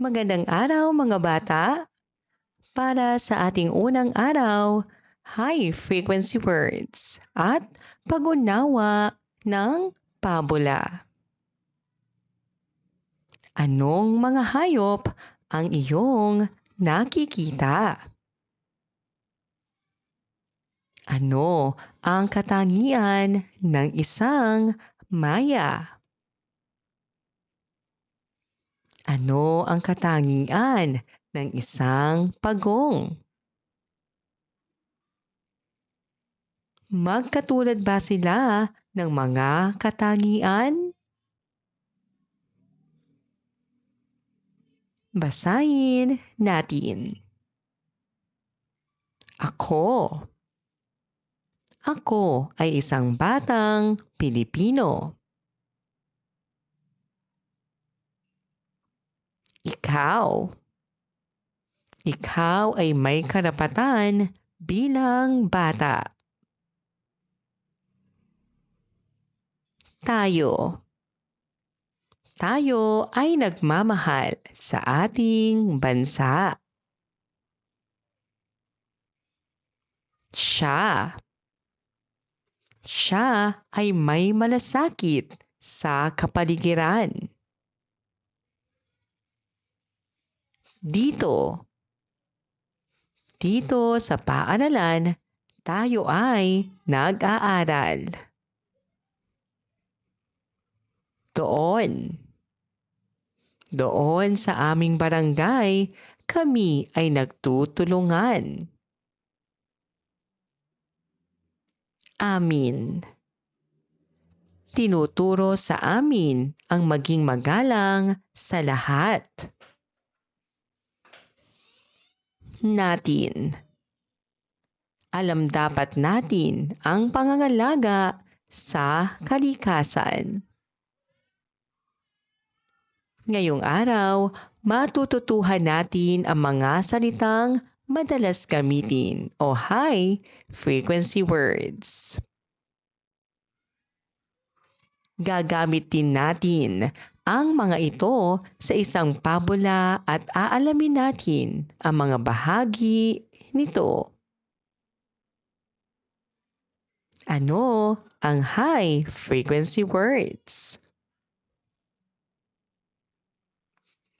Magandang araw mga bata! Para sa ating unang araw, high frequency words at pag-unawa ng pabula. Anong mga hayop ang iyong nakikita? Ano ang katangian ng isang maya? Ano ang katangian ng isang pagong? Magkatulad ba sila ng mga katangian? Basahin natin. Ako. Ako ay isang batang Pilipino. Ikaw. Ikaw ay may karapatan bilang bata. Tayo. Tayo ay nagmamahal sa ating bansa. Siya. Siya ay may malasakit sa kapaligiran. Dito. Dito sa paaralan, tayo ay nag-aaral. Doon. Doon sa aming barangay, kami ay nagtutulungan. Amin. Tinuturo sa amin ang maging magalang sa lahat. Natin. Alam dapat natin ang pangangalaga sa kalikasan. Ngayong araw, matututuhan natin ang mga salitang madalas gamitin o high frequency words. Gagamitin natin ang mga ito sa isang pabula at aalamin natin ang mga bahagi nito. Ano ang high frequency words?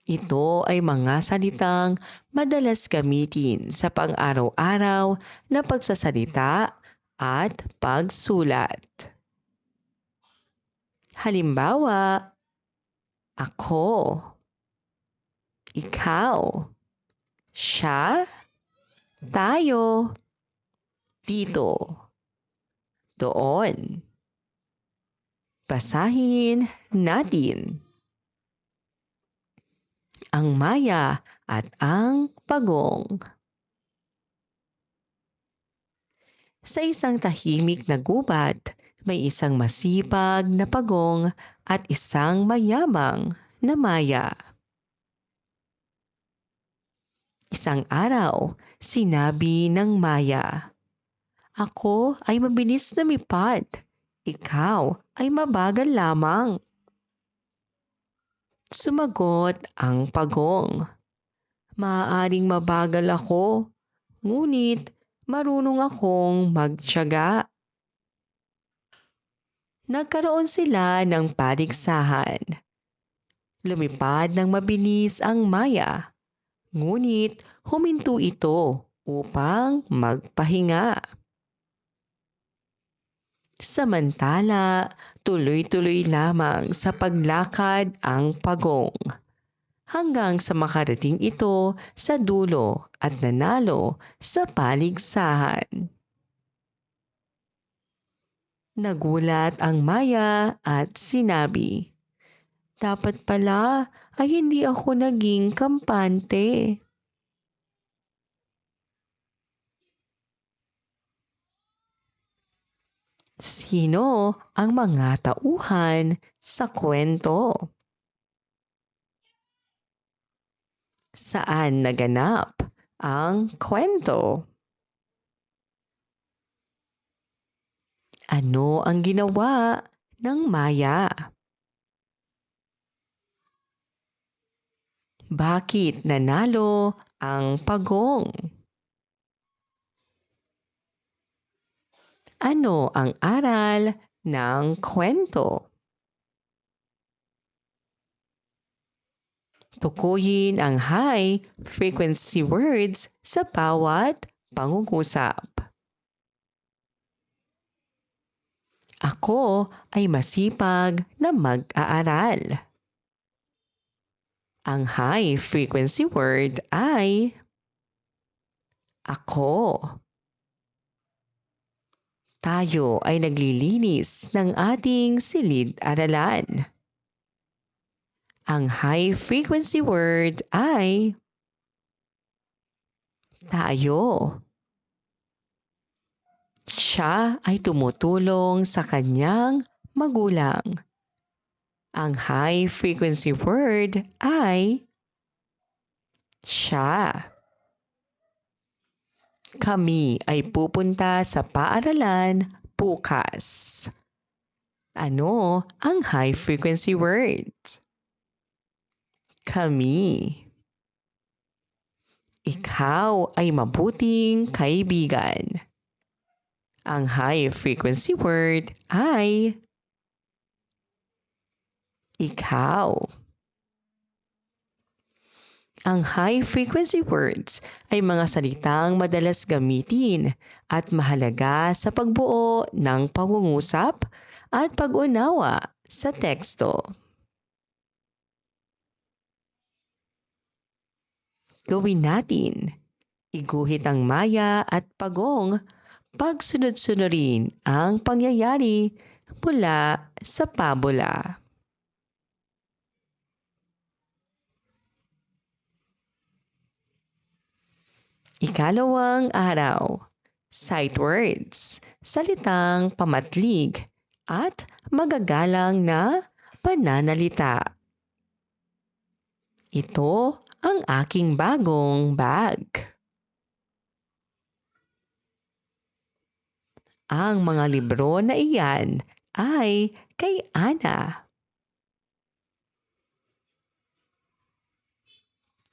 Ito ay mga salitang madalas gamitin sa pang-araw-araw na pagsasalita at pagsulat. Halimbawa, ako, ikaw, siya, tayo, dito, doon. Basahin natin. Ang maya at ang pagong. Sa isang tahimik na gubat, may isang masipag na pagong at isang mayamang na maya. Isang araw, sinabi ng maya, "Ako ay mabilis lumipad. Ikaw ay mabagal lamang." Sumagot ang pagong, "Maaaring mabagal ako, ngunit marunong akong magtiyaga." Nagkaroon sila ng paligsahan. Lumipad ng mabilis ang maya, ngunit huminto ito upang magpahinga. Samantala, tuloy-tuloy lamang sa paglakad ang pagong, hanggang sa makarating ito sa dulo at nanalo sa paligsahan. Nagulat ang maya at sinabi, "Dapat pala ay hindi ako naging kampante." Sino ang mga tauhan sa kwento? Saan naganap ang kwento? Ano ang ginawa ng maya? Bakit nanalo ang pagong? Ano ang aral ng kwento? Tukuyin ang high-frequency words sa bawat pangungusap. Ako ay masipag na mag-aaral. Ang high-frequency word ay ako. Tayo ay naglilinis ng ating silid-aralan. Ang high-frequency word ay tayo. Siya ay tumutulong sa kanyang magulang. Ang high-frequency word ay siya. Kami ay pupunta sa paaralan bukas. Ano ang high-frequency word? Kami. Ikaw ay mabuting kaibigan. Ang high-frequency word ay ikaw. Ang high-frequency words ay mga salitang madalas gamitin at mahalaga sa pagbuo ng pangungusap at pag-unawa sa teksto. Gawin natin. Iguhit ang maya at pagong pagsunod-sunurin ang pangyayari mula sa pabula. Ikalawang araw. Sight words, salitang pamatlig at magagalang na pananalita. Ito ang aking bagong bag. Ang mga libro na iyan ay kay Ana.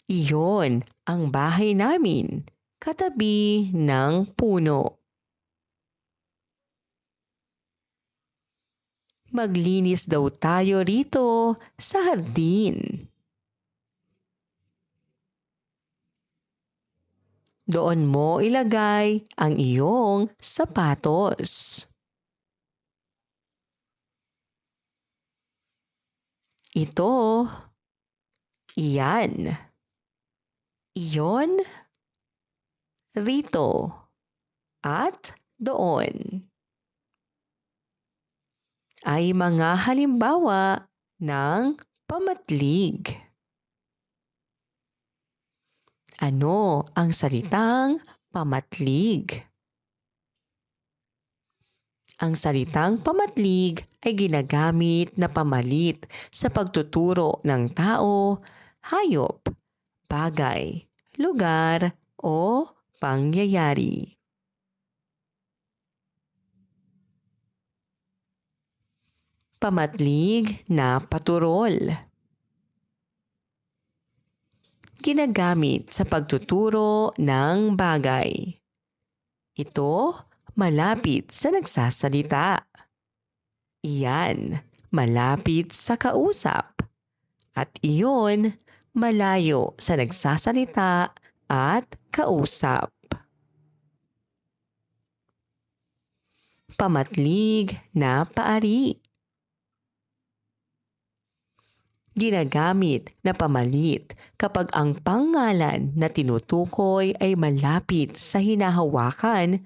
Iyon ang bahay namin, katabi ng puno. Maglinis daw tayo rito sa hardin. Doon mo ilagay ang iyong sapatos. Ito, iyan. Iyon, rito, at doon. Ay mga halimbawa ng pamatlig. Ano ang salitang pamatlig? Ang salitang pamatlig ay ginagamit na pamalit sa pagtuturo ng tao, hayop, bagay, lugar, o pangyayari. Pamatlig na paturol. Ginagamit sa pagtuturo ng bagay. Ito, malapit sa nagsasalita. Iyan, malapit sa kausap. At iyon, malayo sa nagsasalita at kausap. Pamatlig na paari. Ginagamit na pamalit kapag ang pangalan na tinutukoy ay malapit sa hinahawakan,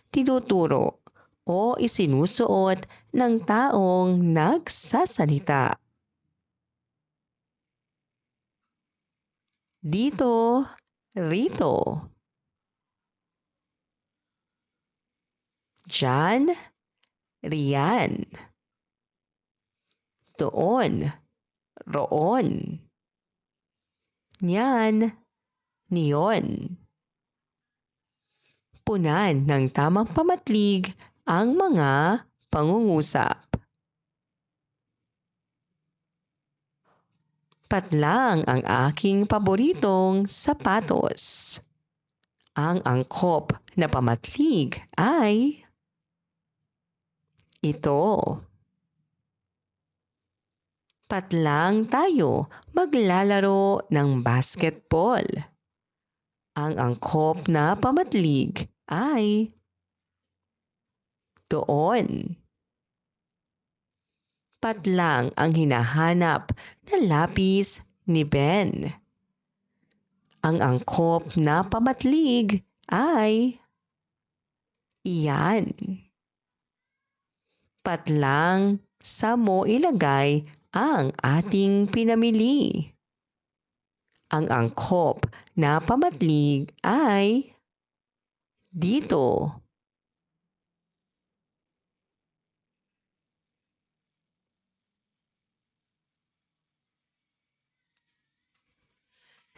tinuturo o isinusuot ng taong nagsasalita. Dito, rito. Diyan, riyan. Doon, roon. Niyan, niyon. Punan ng tamang pamatlig ang mga pangungusap. Patlang ang aking paboritong sapatos. Ang angkop na pamatlig ay ito. Patlang tayo maglalaro ng basketball. Ang angkop na pamatlig ay doon. Patlang ang hinahanap na lapis ni Ben. Ang angkop na pamatlig ay iyan. Patlang sa mo ilagay ang ating pinamili. Ang angkop na pamatlig ay dito.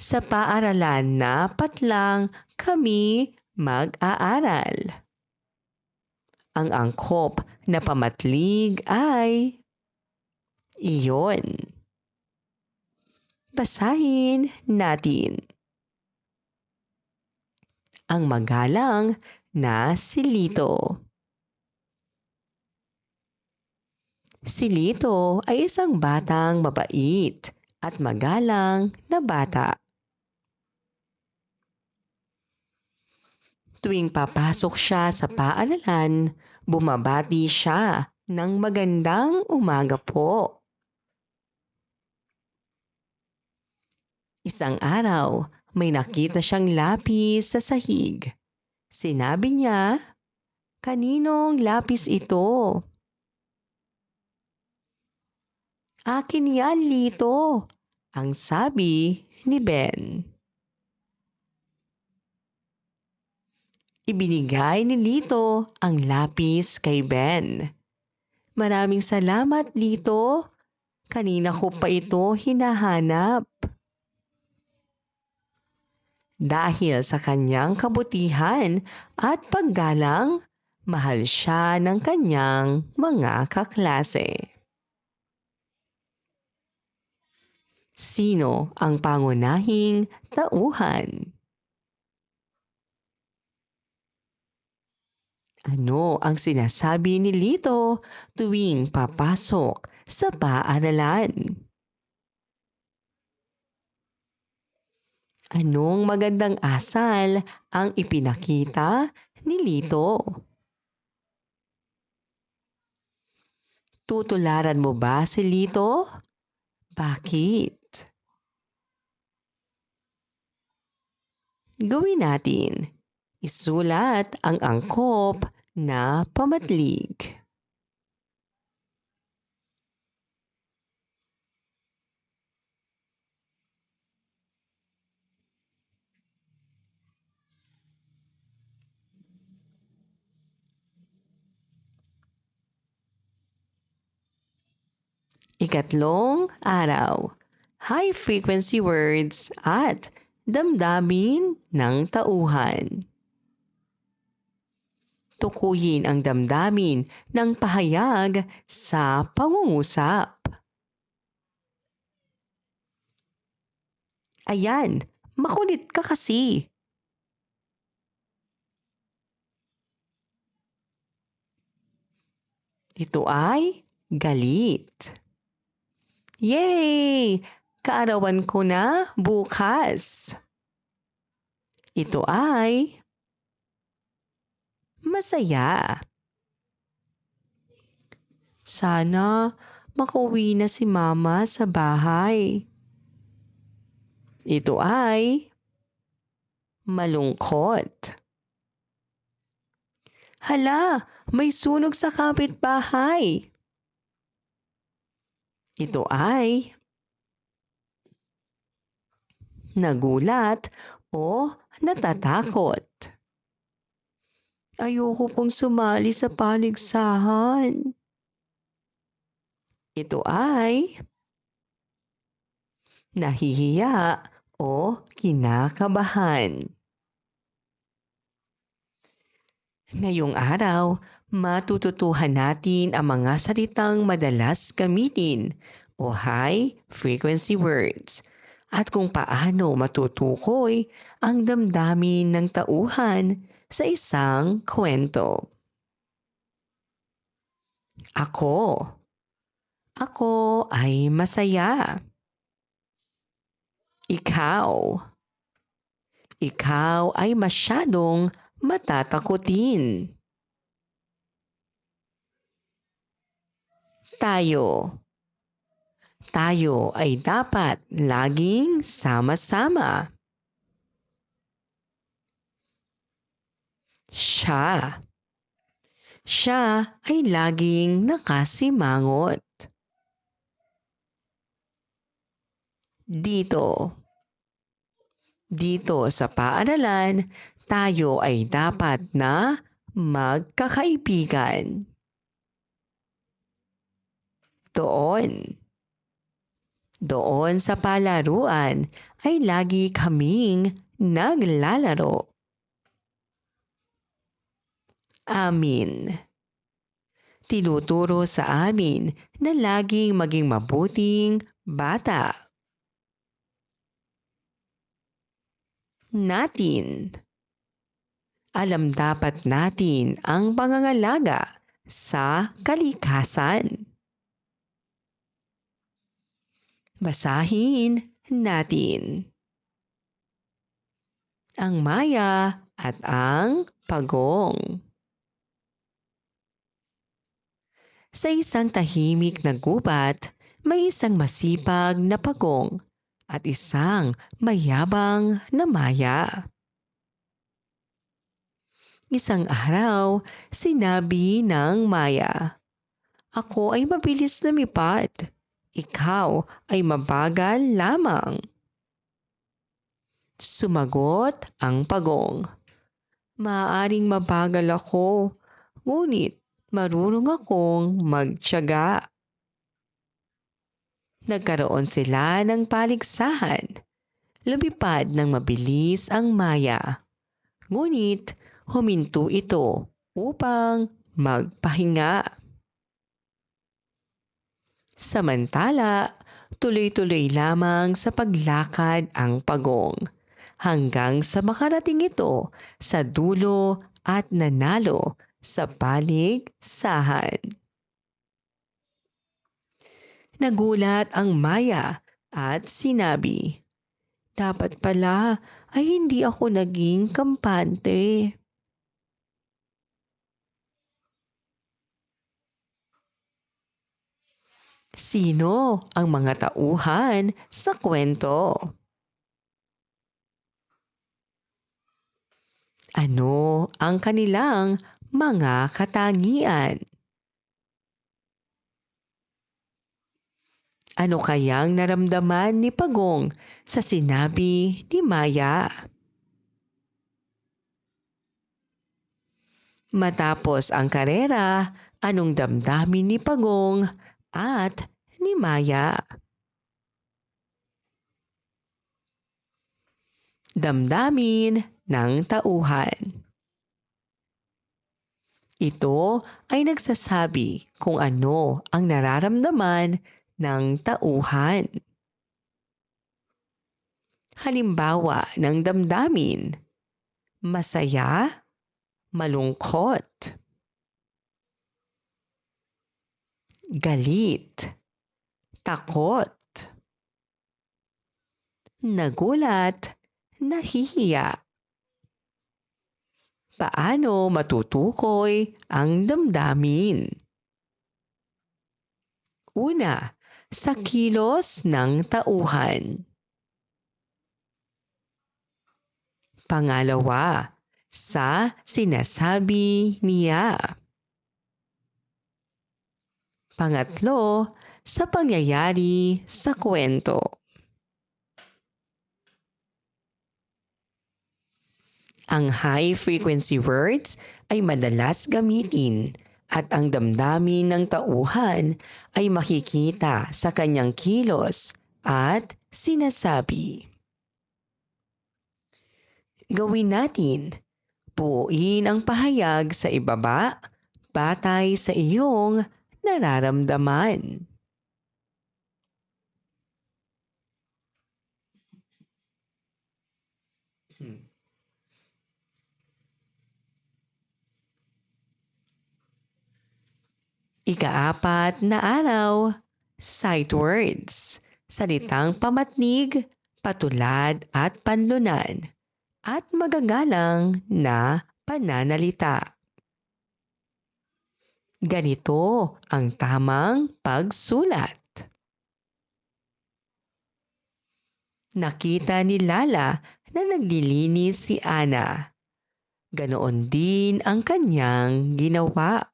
Sa paaralan na patlang kami mag-aaral. Ang angkop na pamatlig ay iyon. Basahin natin. Ang magalang na si Lito. Si Lito ay isang batang mabait at magalang na bata. Tuwing papasok siya sa paaralan, bumabati siya ng magandang umaga po. Isang araw, may nakita siyang lapis sa sahig. Sinabi niya, "Kaninong lapis ito?" "Akin yan, Lito," ang sabi ni Ben. Ibinigay ni Lito ang lapis kay Ben. "Maraming salamat, Lito. Kanina ko pa ito hinahanap." Dahil sa kanyang kabutihan at paggalang, mahal siya ng kanyang mga kaklase. Sino ang pangunahing tauhan? Ano ang sinasabi ni Lito tuwing papasok sa paaralan? Anong magandang asal ang ipinakita ni Lito? Tutularan mo ba si Lito? Bakit? Gawin natin. Isulat ang angkop na pamatlig. Ikatlong araw. High frequency words at damdamin ng tauhan. Tukuyin ang damdamin ng pahayag sa pangungusap. Ayan, makulit ka kasi. Ito ay galit. Yay! Kaarawan ko na bukas. Ito ay masaya. Sana makauwi na si Mama sa bahay. Ito ay malungkot. Hala, may sunog sa kapitbahay. Ito ay nagulat o natatakot. Ayoko pong sumali sa paligsahan. Ito ay nahihiya o kinakabahan. Ngayong araw, matututuhan natin ang mga salitang madalas gamitin o high frequency words at kung paano matutukoy ang damdamin ng tauhan sa isang kwento. Ako. Ako ay masaya. Ikaw. Ikaw ay masyadong matatakutin. Tayo. Tayo ay dapat laging sama-sama. Siya. Siya ay laging nakasimangot. Dito. Dito sa paaralan, tayo ay dapat na magkakaibigan. Doon. Doon sa palaruan ay lagi kaming naglalaro. Amin. Tinuturo sa amin na laging maging mabuting bata. Natin. Alam dapat natin ang pangangalaga sa kalikasan. Basahin natin. Ang Maya at ang Pagong. Sa isang tahimik na gubat, may isang masipag na pagong at isang mayabang na Maya. Isang araw, sinabi ng Maya, "Ako ay mabilis lumipad. Ikaw ay mabagal lamang." Sumagot ang pagong, "Maaaring mabagal ako, ngunit marunong akong magtiyaga." Nagkaroon sila ng paligsahan. Lumipad ng mabilis ang Maya, ngunit huminto ito upang magpahinga. Samantala, tuloy-tuloy lamang sa paglakad ang pagong hanggang sa makarating ito sa dulo at nanalo sa paligsahan. Nagulat ang Maya at sinabi, "Dapat pala ay hindi ako naging kampante." Sino ang mga tauhan sa kwento? Ano ang kanilang mga katangian? Ano kayang naramdaman ni Pagong sa sinabi ni Maya? Matapos ang karera, anong damdamin ni Pagong at ni Maya? Damdamin ng tauhan. Ito ay nagsasabi kung ano ang nararamdaman ng tauhan. Halimbawa ng damdamin: masaya, malungkot, galit, takot, nagulat, nahihiya. Paano matutukoy ang damdamin? Una, sa kilos ng tauhan. Pangalawa, sa sinasabi niya. Pangatlo, sa pangyayari sa kwento. Ang high-frequency words ay madalas gamitin at ang damdamin ng tauhan ay makikita sa kanyang kilos at sinasabi. Gawin natin. Buuin ang pahayag sa ibaba batay sa iyong nararamdaman. Ikaapat na araw, sight words. Salitang pamatnig, patulad at panlunan. At magagalang na pananalita. Ganito ang tamang pagsulat. Nakita ni Lala na naglilinis si Ana. Ganoon din ang kanyang ginawa.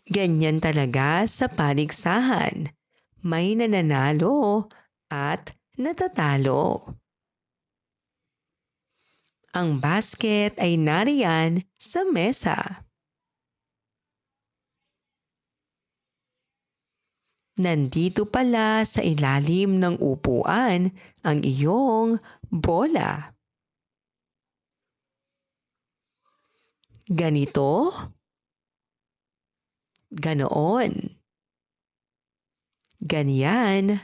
Ganyan talaga sa paligsahan. May nananalo at natatalo. Ang basket ay nariyan sa mesa. Nandito pala sa ilalim ng upuan ang iyong bola. Ganito, ganoon, ganyan,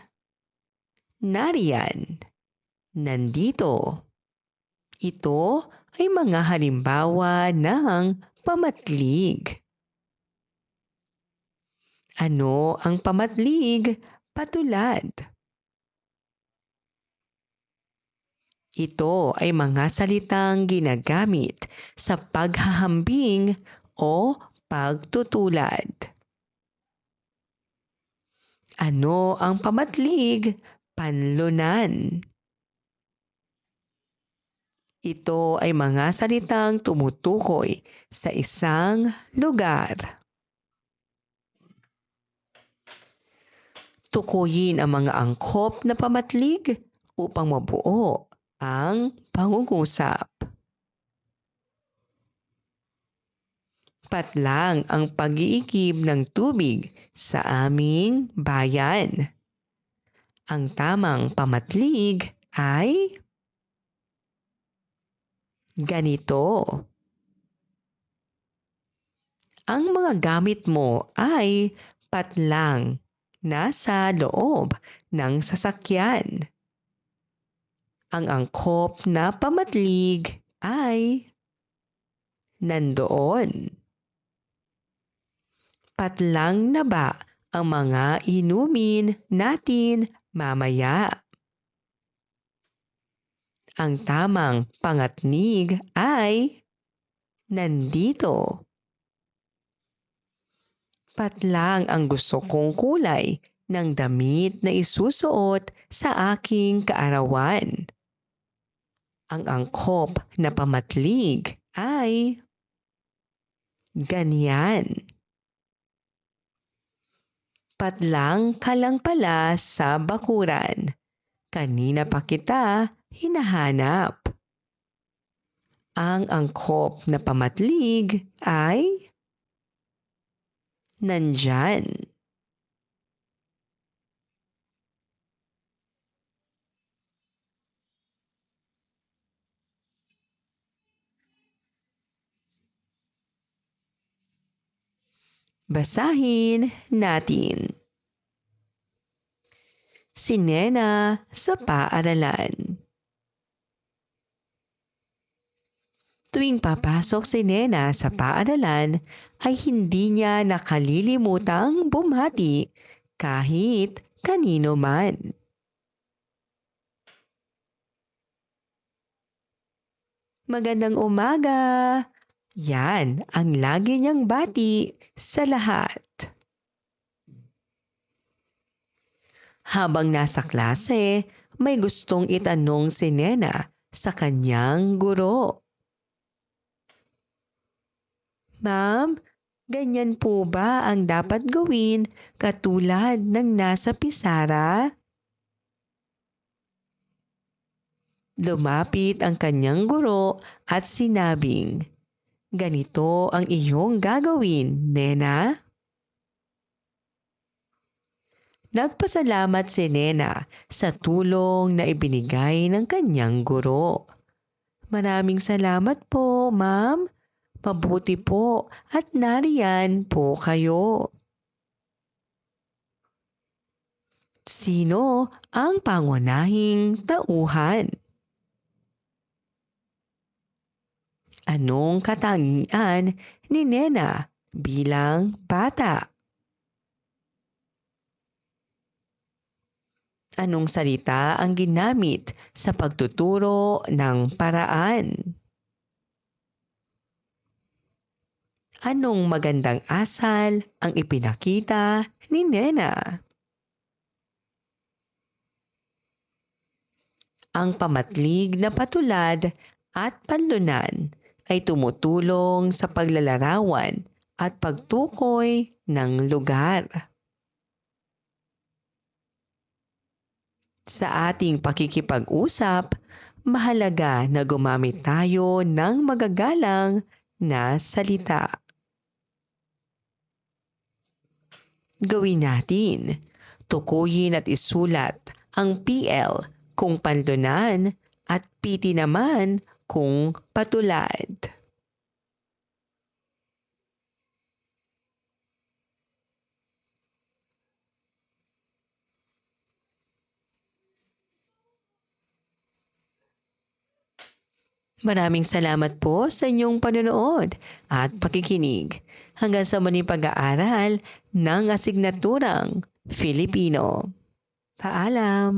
nariyan, nandito. Ito ay mga halimbawa ng pamatlig. Ano ang pamatlig? Patulad. Ito ay mga salitang ginagamit sa paghahambing o pagtutulad. Ano ang pamatlig? Panlunan. Ito ay mga salitang tumutukoy sa isang lugar. Tukuyin ang mga angkop na pamatlig upang mabuo ang pangungusap. Patlang ang pag-iigib ng tubig sa aming bayan. Ang tamang pamatlig ay ganito. Ang mga gamit mo ay patlang nasa loob ng sasakyan. Ang angkop na pamatlig ay nandoon. Patlang na ba ang mga inumin natin mamaya? Ang tamang pangatnig ay nandito. Patlang ang gusto kong kulay ng damit na isusuot sa aking kaarawan. Ang angkop na pamatlig ay ganyan. Patlang ka lang pala sa bakuran. Kanina pa kita hinahanap. Ang angkop na pamatlig ay nandyan. Basahin natin. Si Nena sa paaralan. Tuwing papasok si Nena sa paaralan ay hindi niya nakalilimutang bumati kahit kanino man. Magandang umaga! Yan ang lagi niyang bati sa lahat. Habang nasa klase, may gustong itanong si Nena sa kanyang guro. Ma'am, ganyan po ba ang dapat gawin katulad ng nasa pisara? Lumapit ang kanyang guro at sinabing, ganito ang iyong gagawin, Nena. Nagpasalamat si Nena sa tulong na ibinigay ng kanyang guro. Maraming salamat po, ma'am. Mabuti po at nariyan po kayo. Sino ang pangunahing tauhan? Anong katangian ni Nena bilang bata? Anong salita ang ginamit sa pagtuturo ng paraan? Anong magandang asal ang ipinakita ni Nena? Ang pamatlig na patulad at panlunan ay tumutulong sa paglalarawan at pagtukoy ng lugar. Sa ating pakikipag-usap, mahalaga na gumamit tayo ng magagalang na salita. Gawin natin. Tukuyin at isulat ang PL kung panlunan at PT naman kung patulad. Maraming salamat po sa inyong panonood at pakikinig. Hanggang sa muling pag-aaral ng asignaturang Filipino. Paalam!